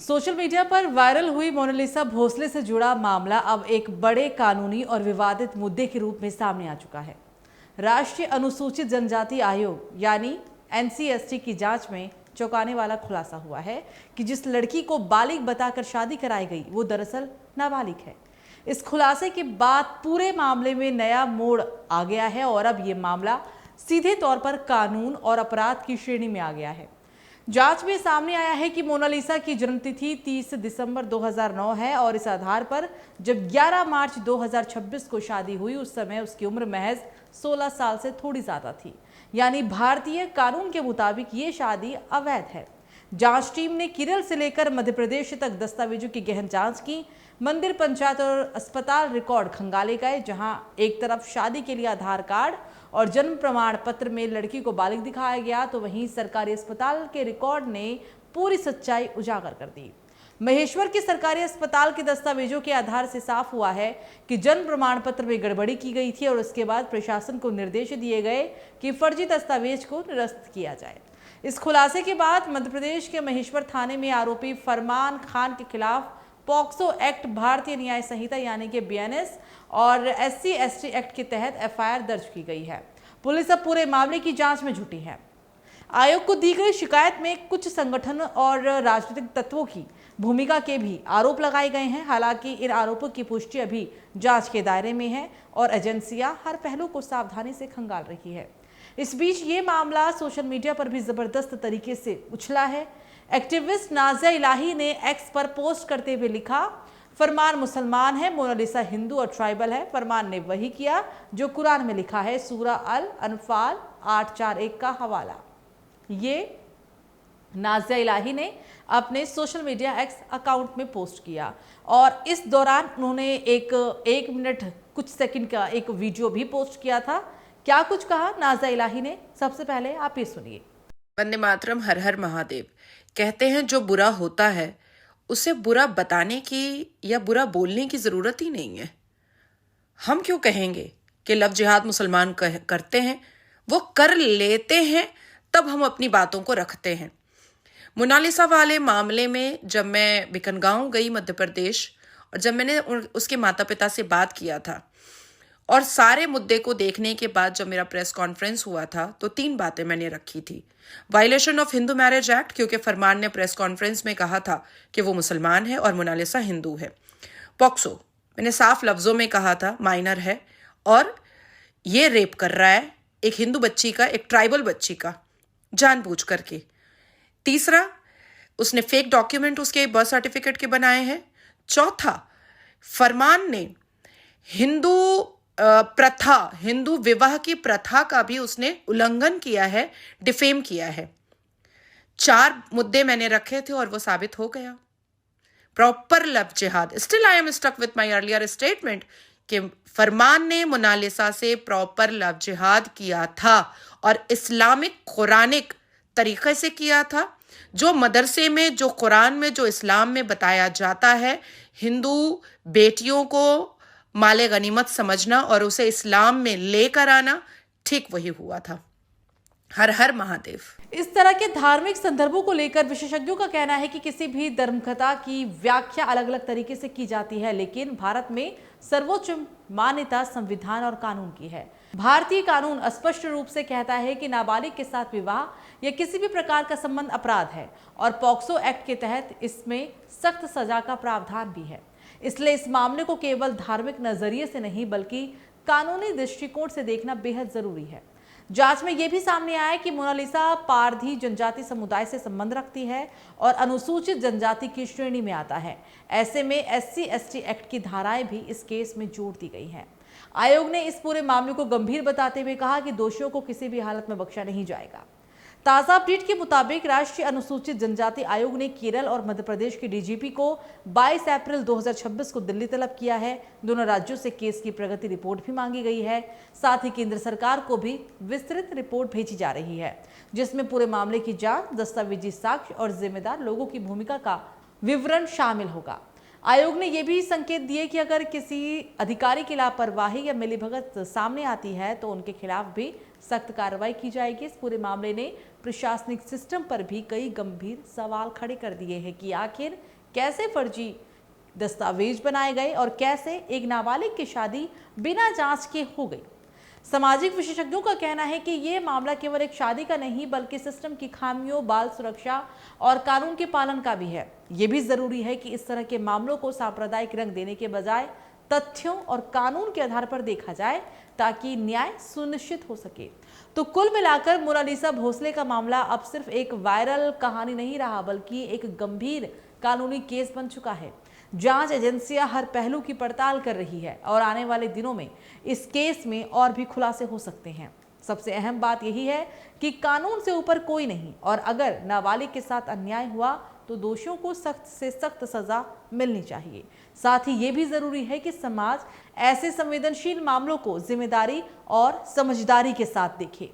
Social media पर viral हुई Mona Lisa Bhosle से जुड़ा मामला अब एक बड़े कानूनी और विवादित मुद्दे के रूप में सामने आ चुका है। राष्ट्रीय अनुसूचित जनजाति आयोग यानी NCST की जांच में चौंकाने वाला खुलासा हुआ है कि जिस लड़की को बालिग बताकर शादी कराई गई वो दरअसल नाबालिग है। इस खुलासे के बाद पूरे मामले में नया मोड़ आ गया है और अब ये मामला सीधे तौर पर कानून और अपराध की श्रेणी में आ गया है। जांच में सामने आया है कि मोनालिसा की जन्मतिथि 30 दिसंबर 2009 है और इस आधार पर जब 11 मार्च 2026 को शादी हुई उस समय उसकी उम्र महज 16 साल से थोड़ी ज्यादा थी, यानी भारतीय कानून के मुताबिक ये शादी अवैध है। जांच टीम ने केरल से लेकर मध्य प्रदेश तक दस्तावेजों की गहन जांच की। मंदिर, पंचायत और अस्पताल रिकॉर्ड खंगाले गए, जहां एक तरफ शादी के लिए आधार कार्ड और जन्म प्रमाण पत्र में लड़की को बालिग दिखाया गया, तो वहीं सरकारी अस्पताल के रिकॉर्ड ने पूरी सच्चाई उजागर कर दी। महेश्वर के सरकारी अस्पताल के दस्तावेजों के आधार से साफ हुआ है कि जन्म प्रमाण पत्र में गड़बड़ी की गई थी और उसके बाद प्रशासन को निर्देश दिए गए कि फर्जी दस्तावेज को निरस्त किया जाए। इस खुलासे के बाद मध्य प्रदेश के महेश्वर थाने में आरोपी फरमान खान के खिलाफ पॉक्सो एक्ट, भारतीय न्याय संहिता यानी कि BNS और SC/ST एक्ट के तहत FIR दर्ज की गई है। पुलिस अब पूरे मामले की जांच में जुटी है। आयोग को दी गई शिकायत में कुछ संगठन और राजनीतिक तत्वों की भूमिका के भी आरोप लगाए गए हैं। हालांकि इन आरोपों की पुष्टि अभी जांच के दायरे में है और एजेंसियां हर पहलू को सावधानी से खंगाल रही है। इस बीच ये मामला सोशल मीडिया पर भी जबरदस्त तरीके से उछला है। एक्टिविस्ट नाज़िया इलाही ने X पर पोस्ट करते हुए लिखा, फरमान मुसलमान है, मोनालिसा हिंदू और ट्राइबल है। फरमान ने वही किया जो कुरान में लिखा है, सूरा अल अनफाल 8:4-1 का हवाला। ये नाज़िया इलाही ने अपने सोशल मीडिया X अकाउंट में पोस्ट किया और इस दौरान उन्होंने एक मिनट कुछ सेकंड का एक वीडियो भी पोस्ट किया था। क्या कुछ कहा नाज़िया इलाही ने, सबसे पहले आप ये सुनिए। वंदे मातरम, हर हर महादेव। कहते हैं जो बुरा होता है उसे बुरा बताने की या बुरा बोलने की जरूरत ही नहीं है। हम क्यों कहेंगे कि लव जिहाद मुसलमान करते हैं, वो कर लेते हैं, तब हम अपनी बातों को रखते हैं। मोनालिसा वाले मामले में जब मैं बिकनगांव गई मध्य प्रदेश और जब मैंने उसके माता पिता से बात किया था और सारे मुद्दे को देखने के बाद जब मेरा प्रेस कॉन्फ्रेंस हुआ था तो 3 बातें मैंने रखी थी। Violation of Hindu marriage act, क्योंकि फरमान ने प्रेस कॉन्फ्रेंस में कहा था कि वो मुसलमान है और मोनालिसा हिंदू है। पॉक्सो, मैंने साफ लफ्जों में कहा था माइनर है और ये रेप कर रहा है एक हिंदू बच्ची का, एक ट्राइबल बच्ची का, जानबूझ करके। तीसरा, उसने फेक डॉक्यूमेंट उसके बर्थ सर्टिफिकेट के बनाए हैं। चौथा, फरमान ने हिंदू विवाह की प्रथा का भी उसने उल्लंघन किया है, डिफेम किया है। 4 मुद्दे मैंने रखे थे और वो साबित हो गया। प्रॉपर लव जिहाद। Still I am stuck with my earlier statement कि फरमान ने मोनालिसा से प्रॉपर लव जिहाद किया था और इस्लामिक कुरानिक तरीके से किया था। जो मदरसे में, जो कुरान में, जो इस्लाम में बताया जाता है, हिंदू बेटियों को माले गनीमत समझना और उसे इस्लाम में लेकर आना, ठीक वही हुआ था। हर हर महादेव। इस तरह के धार्मिक संदर्भों को लेकर विशेषज्ञों का कहना है कि किसी भी धर्मकथा की व्याख्या अलग अलग तरीके से की जाती है, लेकिन भारत में सर्वोच्च मान्यता संविधान और कानून की है। भारतीय कानून स्पष्ट रूप से कहता है कि नाबालिग के साथ विवाह या किसी भी प्रकार का संबंध अपराध है और पॉक्सो एक्ट के तहत इसमें सख्त सजा का प्रावधान भी है। इसलिए इस मामले को केवल धार्मिक नजरिए से नहीं बल्कि कानूनी दृष्टिकोण से देखना बेहद जरूरी है। जांच में यह भी सामने आया है कि मोनालिसा पारधी जनजाति समुदाय से संबंध रखती है और अनुसूचित जनजाति की श्रेणी में आता है। ऐसे में SC/ST एक्ट की धाराएं भी इस केस में जोड़ दी गई हैं। आयोग ने इस पूरे मामले को गंभीर बताते हुए कहा कि दोषियों को किसी भी हालत में बख्शा नहीं जाएगा। ताजा अपडेट के मुताबिक राष्ट्रीय अनुसूचित जनजाति आयोग ने केरल और मध्य प्रदेश के DGP को 22 अप्रैल 2026 को दिल्ली तलब किया है। दोनों राज्यों से केस की प्रगति रिपोर्ट भी मांगी गई है। साथ ही केंद्र सरकार को भी विस्तृत रिपोर्ट भेजी जा रही है, जिसमें पूरे मामले की जांच, दस्तावेजी साक्ष्य और जिम्मेदार लोगों की भूमिका का विवरण शामिल होगा। आयोग ने यह भी संकेत दिए कि अगर किसी अधिकारी की लापरवाही या मिलीभगत सामने आती है तो उनके खिलाफ भी सख्त कार्रवाई की जाएगी। इस पूरे मामले ने प्रशासनिक सिस्टम पर भी कई गंभीर सवाल खड़े कर दिए हैं कि आखिर कैसे फर्जी दस्तावेज बनाए गए और कैसे एक नाबालिग की शादी बिना जांच के हो गई। सामाजिक विशेषज्ञों का कहना है कि ये मामला केवल एक शादी का नहीं बल्कि सिस्टम की खामियों, बाल सुरक्षा और कानून के पालन का भी है। ये भी जरूरी है कि इस तरह के मामलों को सांप्रदायिक रंग देने के बजाय तथ्यों और कानून के आधार पर देखा जाए ताकि न्याय सुनिश्चित हो सके। तो कुल मिलाकर मोनालिसा भोसले का मामला अब सिर्फ एक वायरल कहानी नहीं रहा बल्कि एक गंभीर कानूनी केस बन चुका है। जांच एजेंसियां हर पहलू की पड़ताल कर रही है और आने वाले दिनों में इस केस में और भी खुलासे हो सकते हैं। सबसे अहम बात यही है कि कानून से ऊपर कोई नहीं और अगर नाबालिग के साथ अन्याय हुआ तो दोषियों को सख्त से सख्त सजा मिलनी चाहिए। साथ ही ये भी जरूरी है कि समाज ऐसे संवेदनशील मामलों को जिम्मेदारी और समझदारी के साथ देखे।